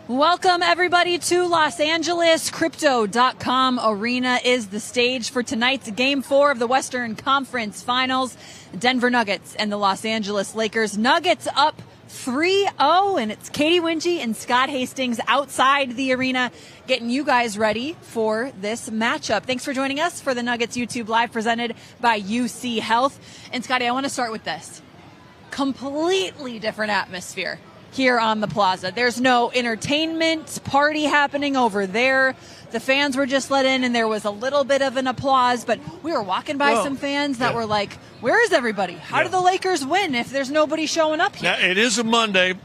Welcome, everybody, to Los Angeles. Crypto.com Arena is the stage for tonight's Game 4 of the Western Conference Finals. Denver Nuggets and the Los Angeles Lakers. Nuggets up 3-0, and it's Katie Winge and Scott Hastings outside the arena getting you guys ready for this matchup. Thanks for joining us for the Nuggets YouTube Live presented by UC Health. And, Scotty, I want to start with this. Completely different atmosphere here on the plaza. There's no entertainment party happening over there. The fans were just let in, and there was a little bit of an applause, but we were walking by some fans that were like, where is everybody? How do the Lakers win if there's nobody showing up here? Now, it is a Monday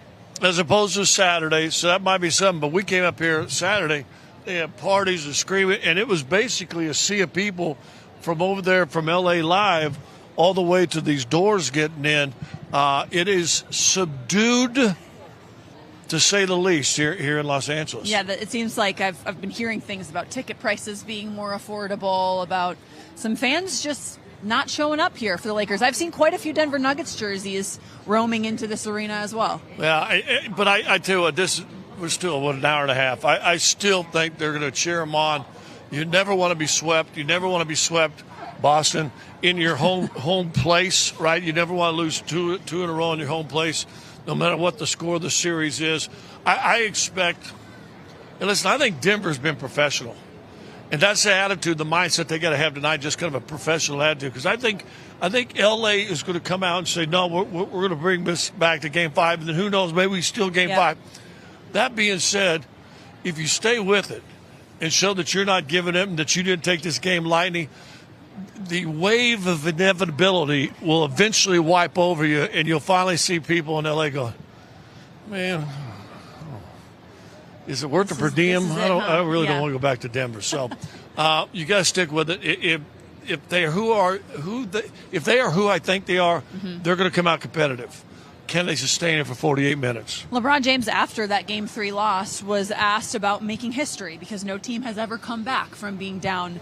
as opposed to Saturday, so that might be something, but we came up here Saturday. They had parties and screaming, and it was basically a sea of people from over there from LA Live all the way to these doors getting in. It is subdued, to say the least, here in Los Angeles. Yeah, it seems like I've been hearing things about ticket prices being more affordable, about some fans just not showing up here for the Lakers. I've seen quite a few Denver Nuggets jerseys roaming into this arena as well. Yeah, but I tell you what, we're still an hour and a half. I still think they're going to cheer them on. You never want to be swept. You never want to be swept, Boston, in your home place, right? You never want to lose two in a row in your home place, no matter what the score of the series is. I expect, and listen, I think Denver's been professional. And that's the attitude, the mindset they got to have tonight, just kind of a professional attitude. Because I think L.A. is going to come out and say, no, we're going to bring this back to Game 5. And then who knows, maybe we steal Game 5. That being said, if you stay with it and show that you're not giving up and that you didn't take this game lightly, the wave of inevitability will eventually wipe over you, and you'll finally see people in L.A. going, man, is it worth the per diem? I really don't want to go back to Denver. So you got to stick with it. If they are who I think they are, they're going to come out competitive. Can they sustain it for 48 minutes? LeBron James, after that Game 3 loss, was asked about making history because no team has ever come back from being down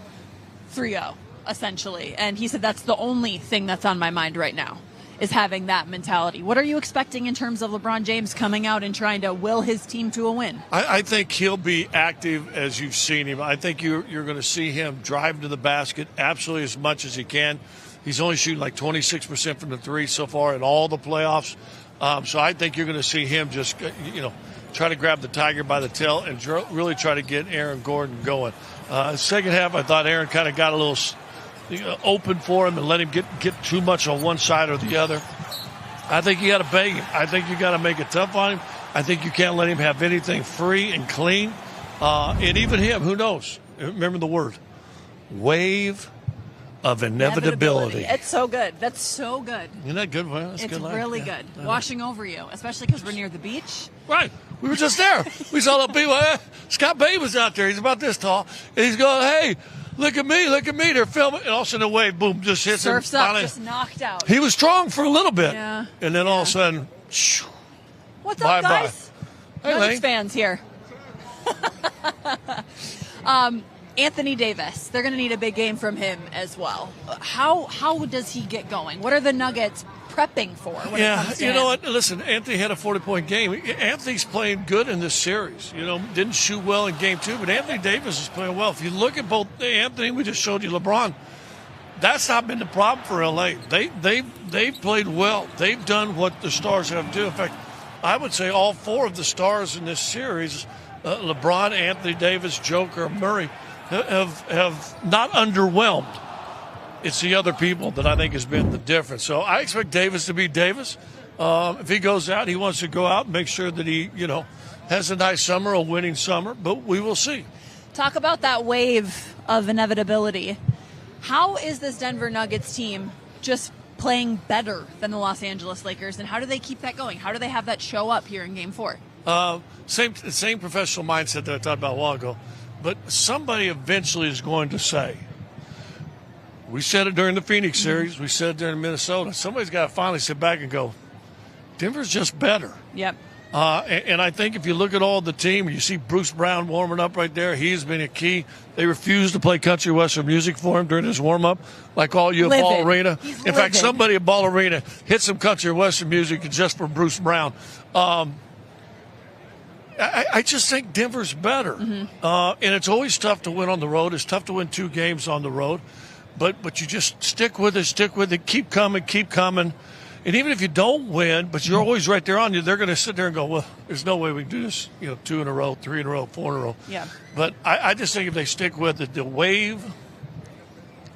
3-0. Essentially, and he said that's the only thing that's on my mind right now is having that mentality. What are you expecting in terms of LeBron James coming out and trying to will his team to a win? I think he'll be active as you've seen him. I think you're going to see him drive to the basket absolutely as much as he can. He's only shooting like 26% from the three so far in all the playoffs. So I think you're going to see him just, try to grab the tiger by the tail and really try to get Aaron Gordon going. Second half, I thought Aaron kind of got a little open for him and let him get too much on one side or the other. I think you got to beg him. I think you got to make it tough on him. I think you can't let him have anything free and clean. And even him, who knows? Remember the word, wave of inevitability. It's so good. That's so good. Isn't that good? Well, that's it's good really good. Washing over you, especially because we're near the beach. Right. We were just there. We saw the people. Scott Bay was out there. He's about this tall. And he's going, hey, look at me. They're filming. And all of a sudden, the wave, boom, just hits him. Surfs up, just knocked out. He was strong for a little bit. Yeah. And then all of a sudden, what's up, guys? Hey, Nuggets fans here. Anthony Davis, they're going to need a big game from him as well. How does he get going? What are the Nuggets prepping for when it comes to him? You know what? Listen, Anthony had a 40-point game. Anthony's playing good in this series. Didn't shoot well in Game 2, but Anthony Davis is playing well. If you look at both Anthony, we just showed you LeBron, that's not been the problem for L.A. They've played well. They've done what the stars have to do. In fact, I would say all four of the stars in this series, LeBron, Anthony Davis, Joker, Murray, have not underwhelmed. It's the other people that I think has been the difference. So I expect Davis to be Davis. If he goes out, he wants to go out and make sure that he, has a nice summer, a winning summer, but we will see. Talk about that wave of inevitability. How is this Denver Nuggets team just playing better than the Los Angeles Lakers, and how do they keep that going? How do they have that show up here in Game 4? Same professional mindset that I talked about a while ago. But somebody eventually is going to say, we said it during the Phoenix series, we said it during Minnesota. Somebody's got to finally sit back and go, Denver's just better. Yep. And I think if you look at all the team, you see Bruce Brown warming up right there. He's been a key. They refused to play country western music for him during his warm-up, like all you at Ball Arena. In fact, somebody at Ball Arena hit some country western music just for Bruce Brown. I just think Denver's better. And it's always tough to win on the road. It's tough to win 2 games on the road. But you just stick with it, keep coming. And even if you don't win, but you're always right there on you, they're going to sit there and go, well, there's no way we can do this, 2 in a row, 3 in a row, 4 in a row. Yeah. But I just think if they stick with it, the wave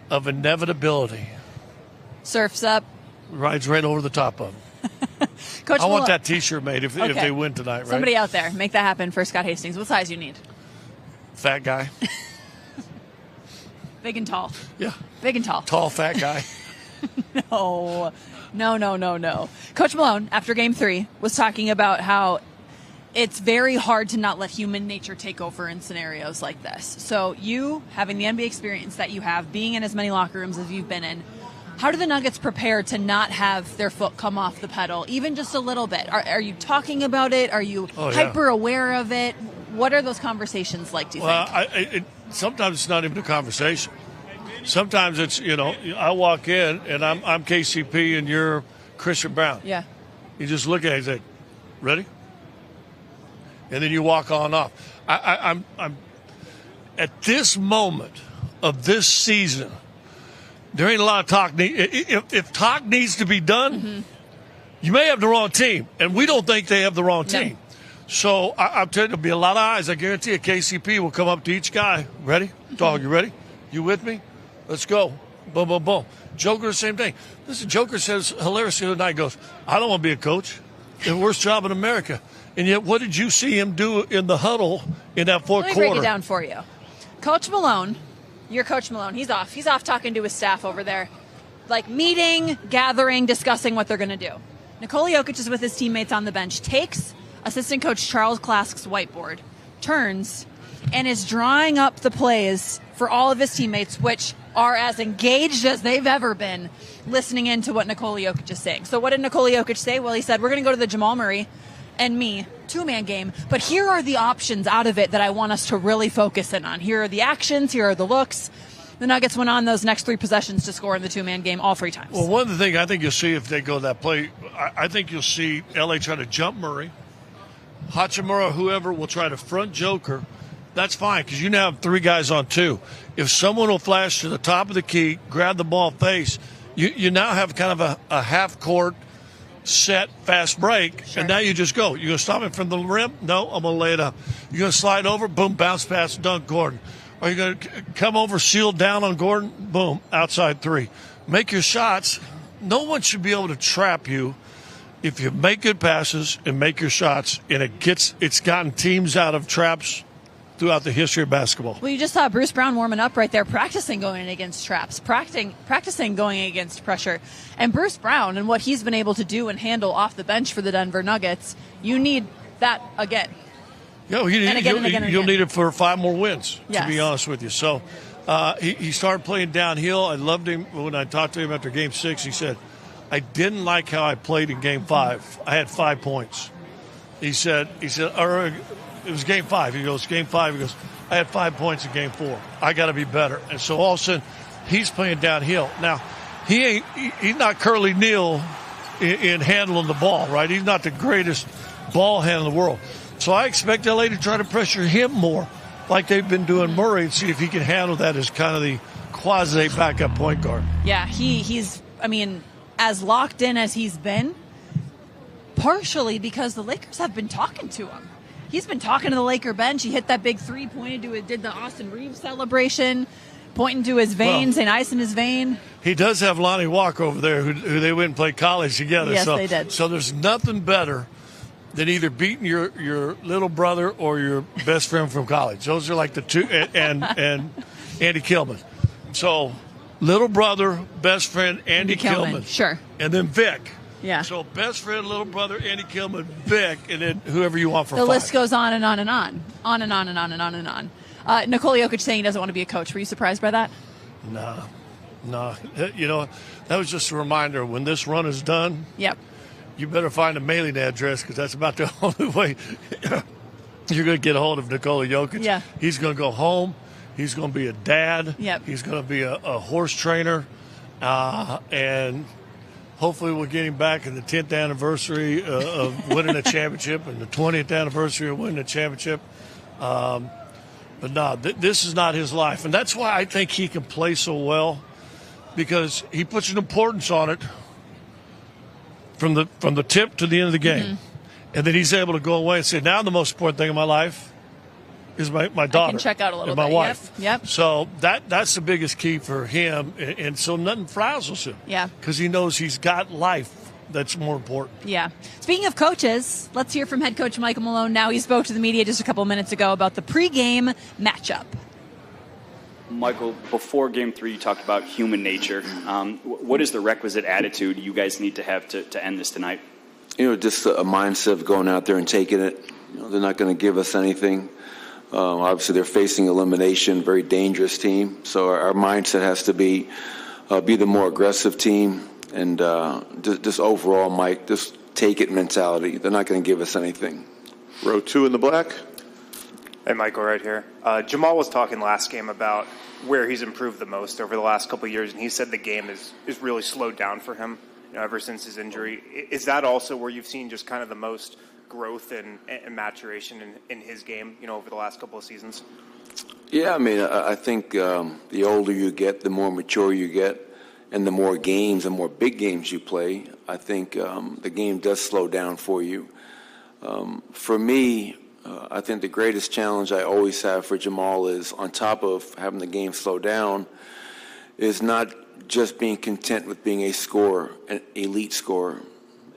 of inevitability surfs up, rides right over the top of them. Coach I want Malone. that T-shirt made if they win tonight, right? Somebody out there, make that happen for Scott Hastings. What size you need? Fat guy. Big and tall. Yeah. Big and tall. Tall, fat guy. No. Coach Malone, after Game 3, was talking about how it's very hard to not let human nature take over in scenarios like this. So you, having the NBA experience that you have, being in as many locker rooms as you've been in, how do the Nuggets prepare to not have their foot come off the pedal, even just a little bit? Are you talking about it? Are you hyper aware of it? What are those conversations like, do you think? Sometimes it's not even a conversation. Sometimes it's, I walk in and I'm KCP and you're Christian Brown. Yeah. You just look at it and say, ready? And then you walk on off. I'm at this moment of this season, there ain't a lot of talk. If talk needs to be done, you may have the wrong team, and we don't think they have the wrong team. No. So I'll tell you, there'll be a lot of eyes. I guarantee you, KCP will come up to each guy. Ready? Dog, you ready? You with me? Let's go. Boom, boom, boom. Joker, same thing. Listen, Joker says hilarious the other night, goes, I don't want to be a coach. The worst job in America. And yet, what did you see him do in the huddle in that fourth quarter? Let me break it down for you. Coach Malone, you're Coach Malone. He's off. He's off talking to his staff over there. Like meeting, gathering, discussing what they're going to do. Nikola Jokic is with his teammates on the bench, takes assistant coach Charles Klask's whiteboard, turns, and is drawing up the plays for all of his teammates, which are as engaged as they've ever been, listening into what Nikola Jokic is saying. So what did Nikola Jokic say? Well, he said, we're going to go to the Jamal Murray and me 2-man game, but here are the options out of it that I want us to really focus in on. Here are the actions, here are the looks. The Nuggets went on those next 3 possessions to score in the 2-man game all 3 times. Well, one of the things I think you'll see if they go that play, I think you'll see LA try to jump Murray. Hachimura, whoever, will try to front Joker. That's fine because you now have 3 guys on 2. If someone will flash to the top of the key, grab the ball face, you now have kind of a half-court set, fast break, and now you just go. You're going to stop him from the rim? No, I'm going to lay it up. You're going to slide over? Boom, bounce pass, dunk Gordon. Are you going to come over, seal down on Gordon? Boom, outside 3. Make your shots. No one should be able to trap you if you make good passes and make your shots, and it's gotten teams out of traps throughout the history of basketball. Well, you just saw Bruce Brown warming up right there, practicing going against traps, practicing going against pressure. And Bruce Brown and what he's been able to do and handle off the bench for the Denver Nuggets, you need that again. Yeah, you'll need it for 5 more wins, to be honest with you. So he started playing downhill. I loved him when I talked to him after Game 6. He said, I didn't like how I played in Game 5. I had 5 points. He said, or it was Game 5. He goes, Game 5. He goes, I had 5 points in Game 4. I got to be better. And so all of a sudden, he's playing downhill. Now, he's not Curly Neal in handling the ball, right? He's not the greatest ball handler in the world. So I expect LA to try to pressure him more, like they've been doing Murray, and see if he can handle that as kind of the quasi backup point guard. Yeah, he's as locked in as he's been, partially because the Lakers have been talking to him. He's been talking to the Laker bench. He hit that big 3, pointed to it, did the Austin Reeves celebration, pointing to his vein, saying ice in his vein. He does have Lonnie Walker over there, who they went and played college together. Yes, they did. So there's nothing better than either beating your little brother or your best friend from college. Those are like the 2, and Andy Kilman. So little brother, best friend, Andy Kilman. Sure. And then Vic. Yeah. So best friend, little brother, Andy Kilman, Vic, and then whoever you want for 5. The list goes on and on and on. On and on and on and on and on. Nikola Jokic saying he doesn't want to be a coach. Were you surprised by that? No. You know, that was just a reminder. When this run is done, you better find a mailing address because that's about the only way you're going to get a hold of Nikola Jokic. Yeah. He's going to go home. He's going to be a dad. Yep. He's going to be a horse trainer. And Hopefully we'll get him back in the 10th anniversary of winning a championship and the 20th anniversary of winning a championship. But no, this is not his life. And that's why I think he can play so well, because he puts an importance on it from the tip to the end of the game. Mm-hmm. And then he's able to go away and say, now the most important thing in my life is my daughter. I can check out a little and my bit. wife. Yep. So that's the biggest key for him. And so nothing frazzles him. Yeah. Because he knows he's got life that's more important. Yeah. Speaking of coaches, let's hear from head coach Michael Malone now. He spoke to the media just a couple minutes ago about the pregame matchup. Michael, before Game 3, you talked about human nature. What is the requisite attitude you guys need to have to end this tonight? Just a mindset of going out there and taking it. They're not going to give us anything. Obviously, they're facing elimination, very dangerous team. So our mindset has to be the more aggressive team, and just overall, Mike, just take it mentality. They're not going to give us anything. Row 2 in the black. Hey, Michael, right here. Jamal was talking last game about where he's improved the most over the last couple of years, and he said the game is really slowed down for him ever since his injury. Is that also where you've seen just kind of the most growth and maturation in his game, over the last couple of seasons? Yeah, I think the older you get, the more mature you get, and the more games and more big games you play, I think the game does slow down for you. For me, I think the greatest challenge I always have for Jamal is, on top of having the game slow down, is not just being content with being a scorer, an elite scorer.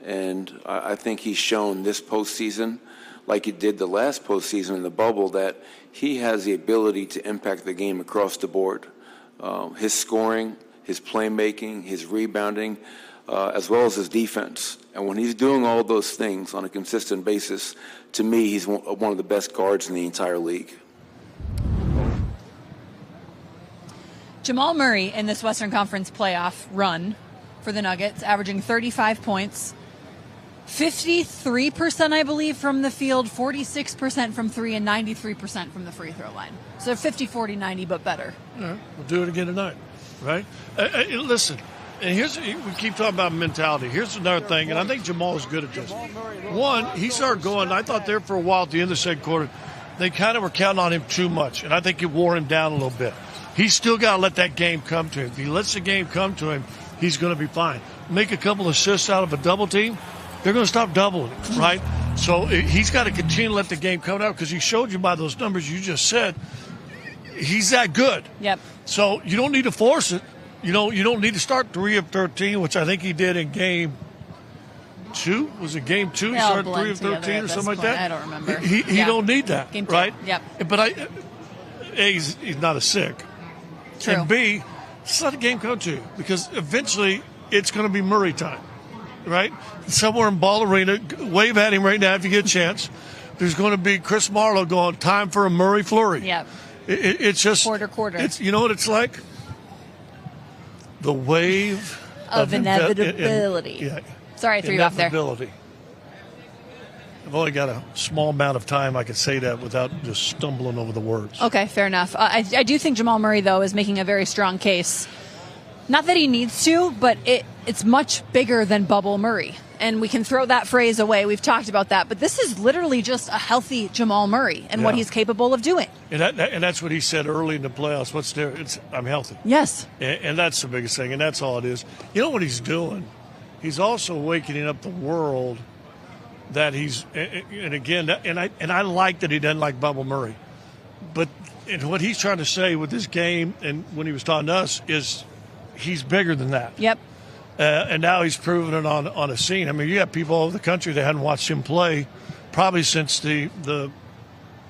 And I think he's shown this postseason, like he did the last postseason in the bubble, that he has the ability to impact the game across the board. His scoring, his playmaking, his rebounding, as well as his defense. And when he's doing all those things on a consistent basis, to me, he's one of the best guards in the entire league. Jamal Murray in this Western Conference playoff run for the Nuggets, averaging 35 points, 53%, I believe, from the field, 46% from three, and 93% from the free throw line. So 50, 40, 90, but better. Yeah, we'll do it again tonight, right? Listen, and we keep talking about mentality. Here's another thing, and I think Jamal is good at this. One, he started going, I thought there for a while at the end of the second quarter, they kind of were counting on him too much, and I think it wore him down a little bit. He's still got to let that game come to him. If he lets the game come to him, he's going to be fine. Make a couple assists out of a double team, they're going to stop doubling it, right? So he's got to continue to let the game come out, because he showed you by those numbers you just said, he's that good. Yep. So you don't need to force it. You don't need to start 3 of 13, which I think he did in game 2. Was it game 2? He started 3 of 13 or something like that? I don't remember. He don't need that, game 2. right? Yep. But A, he's not as sick. True. And B, just let the game come to you, because eventually it's going to be Murray time, right? Somewhere in Ball Arena, wave at him right now if you get a chance. There's going to be Chris Marlowe going, time for a Murray flurry. Yep. It's just quarter. It's, you know what it's like? The wave of inevitability. Yeah. Sorry, I threw you off there. Inevitability. I've only got a small amount of time I could say that without just stumbling over the words. Okay, fair enough. I do think Jamal Murray, though, is making a very strong case. Not that he needs to, but it's much bigger than Bubble Murray. And we can throw that phrase away. We've talked about that. But this is literally just a healthy Jamal Murray and what he's capable of doing. And that's what he said early in the playoffs. What's there? I'm healthy. Yes. And that's the biggest thing, and that's all it is. You know what he's doing? He's also wakening up the world that he's – and again, and I like that he doesn't like Bubble Murray. But what he's trying to say with this game and when he was talking to us is he's bigger than that. Yep. And now he's proven it on a scene. I mean, you have people all over the country that hadn't watched him play probably since the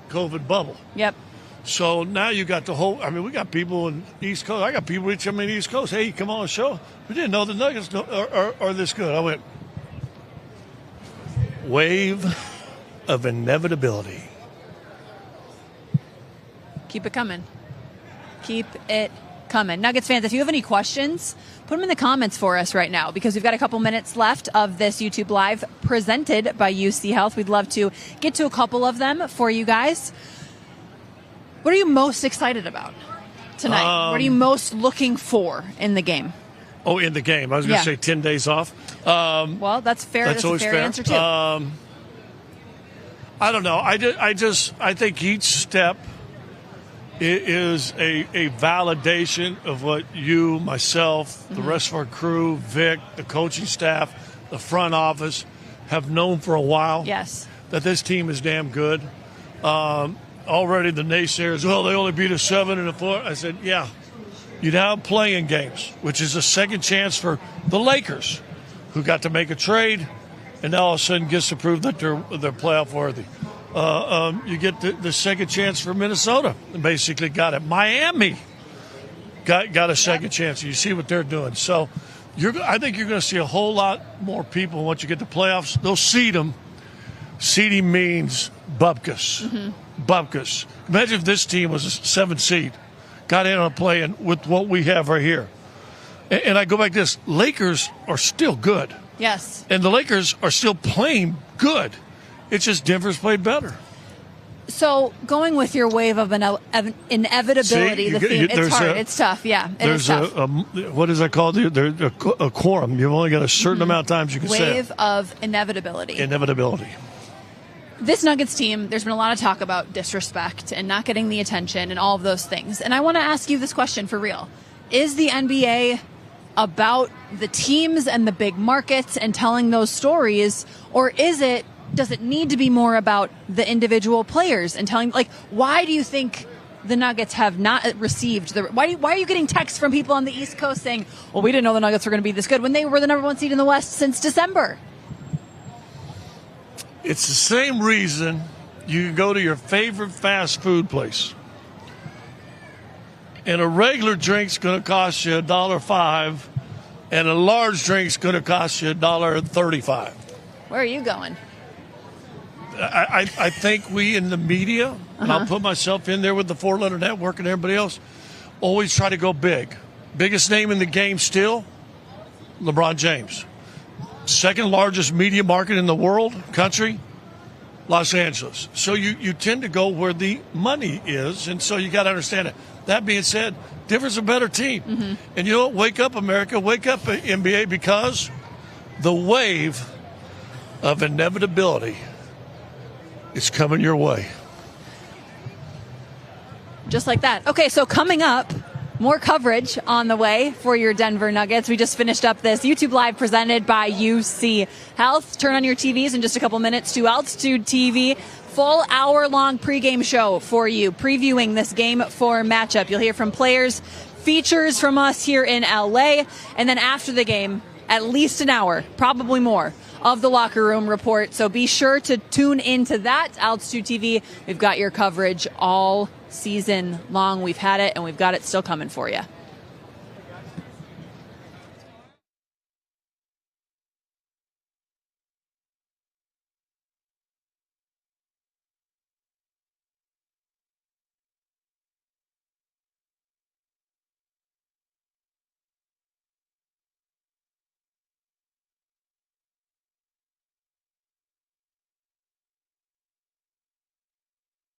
COVID bubble. Yep. So now you got the whole – I mean, we got people in East Coast. I got people reaching me in the East Coast. Hey, come on the show. We didn't know the Nuggets are this good. I went, wave of inevitability. Keep it coming. Keep it coming. Nuggets fans, if you have any questions, put them in the comments for us right now, because we've got a couple minutes left of this YouTube Live presented by UC Health. We'd love to get to a couple of them for you guys. What are you most excited about tonight? What are you most looking for in the game? Oh, in the game. I was going to say 10 days off. Well, that's fair. That's always a fair answer, too. I don't know. I think each step is a validation of what you, myself, the rest of our crew, Vic, the coaching staff, the front office have known for a while. Yes. That this team is damn good. Already the naysayers, well, they only beat us 7 and 4. I said, yeah. You now have playing games, which is a second chance for the Lakers, who got to make a trade, and now all of a sudden gets to prove that they're playoff worthy. You get the second chance for Minnesota, and basically got it. Miami got a second chance. You see what they're doing. So I think you're going to see a whole lot more people once you get to playoffs. They'll seed them. Seeding means bupkis. Bupkis. Imagine if this team was a 7th seed. Got in on playing with what we have right here. And I go back to this. Lakers are still good. Yes. And the Lakers are still playing good. It's just Denver's played better. So going with your wave of inevitability, the theme, it's hard. It's tough. Yeah, it's tough. What is that called? There's a quorum. You've only got a certain amount of times you can say it. Wave of inevitability. Inevitability. This Nuggets team, there's been a lot of talk about disrespect and not getting the attention and all of those things. And I want to ask you this question for real. Is the NBA about the teams and the big markets and telling those stories, or does it need to be more about the individual players and telling, like, why do you think the Nuggets have not received why are you getting texts from people on the East Coast saying, well, we didn't know the Nuggets were going to be this good when they were the number 1 seed in the West since December? It's the same reason you can go to your favorite fast food place, and a regular drink's going to cost you $1.05, and a large drink's going to cost you $1.35. Where are you going? I think we in the media, and I'll put myself in there with the 4-letter network and everybody else, always try to go big. Biggest name in the game still, LeBron James. Second largest media market in the world, country, Los Angeles. So you tend to go where the money is, and so you got to understand it. That being said, Denver's a better team. And you know what? Wake up, America. Wake up, NBA, because the wave of inevitability is coming your way. Just like that. Okay, so coming up, more coverage on the way for your Denver Nuggets. We just finished up this YouTube Live presented by UC Health. Turn on your TVs in just a couple minutes to Altitude TV. Full hour-long pregame show for you, previewing this Game 4 matchup. You'll hear from players, features from us here in LA, and then after the game, at least an hour, probably more, of the Locker Room Report. So be sure to tune into that. Altitude TV, we've got your coverage all season long. We've had it, and we've got it still coming for you.